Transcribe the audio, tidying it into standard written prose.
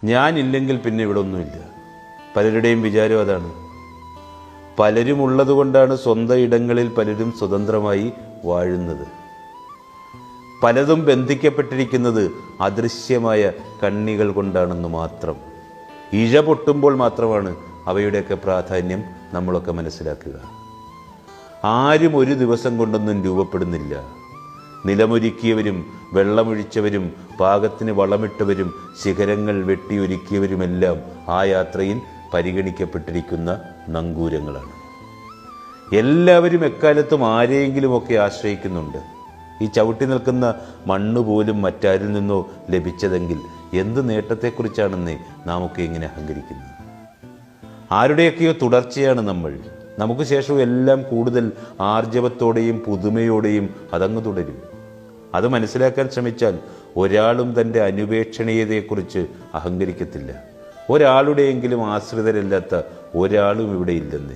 ഞാനില്ലെങ്കിൽ പിന്നെ ഇവിടെ ഒന്നുമില്ല. പലരുടെയും വിചാരം അതാണ്. പലരും ഉള്ളതുകൊണ്ടാണ് സ്വന്തം ഇടങ്ങളിൽ പലരും സ്വതന്ത്രമായി വാഴുന്നത്. പലതും ബന്ധിക്കപ്പെട്ടിരിക്കുന്നത് അദൃശ്യമായ കണ്ണികൾ കൊണ്ടാണെന്ന് മാത്രം. ഇഴ പൊട്ടുമ്പോൾ മാത്രമാണ് അവയുടെയൊക്കെ പ്രാധാന്യം നമ്മളൊക്കെ മനസ്സിലാക്കുക. ആരും ഒരു ദിവസം കൊണ്ടൊന്നും രൂപപ്പെടുന്നില്ല. നിലമൊരുക്കിയവരും വെള്ളമൊഴിച്ചവരും പാകത്തിന് വളമിട്ടവരും ശിഖരങ്ങൾ വെട്ടിയൊരുക്കിയവരുമെല്ലാം ആ യാത്രയിൽ പരിഗണിക്കപ്പെട്ടിരിക്കുന്ന നങ്കൂരങ്ങളാണ്. എല്ലാവരും എക്കാലത്തും ആരെയെങ്കിലുമൊക്കെ ആശ്രയിക്കുന്നുണ്ട്. ഈ ചവിട്ടി നിൽക്കുന്ന മണ്ണ് പോലും മറ്റാരിൽ നിന്നോ ലഭിച്ചതെങ്കിൽ എന്ത് നേട്ടത്തെക്കുറിച്ചാണെന്നേ നാമൊക്കെ ഇങ്ങനെ അഹങ്കരിക്കുന്നത്. ആരുടെയൊക്കെയോ തുടർച്ചയാണ് നമ്മൾ. നമുക്ക് ശേഷവും എല്ലാം കൂടുതൽ ആർജവത്തോടെയും പുതുമയോടെയും അതങ്ങ് തുടരും. അത് മനസ്സിലാക്കാൻ ശ്രമിച്ചാൽ ഒരാളും തൻ്റെ അനുപേക്ഷണീയതയെക്കുറിച്ച് അഹങ്കരിക്കത്തില്ല. ഒരാളുടെയെങ്കിലും ആശ്രിതരല്ലാത്ത ഒരാളും ഇവിടെ ഇല്ലെന്നേ.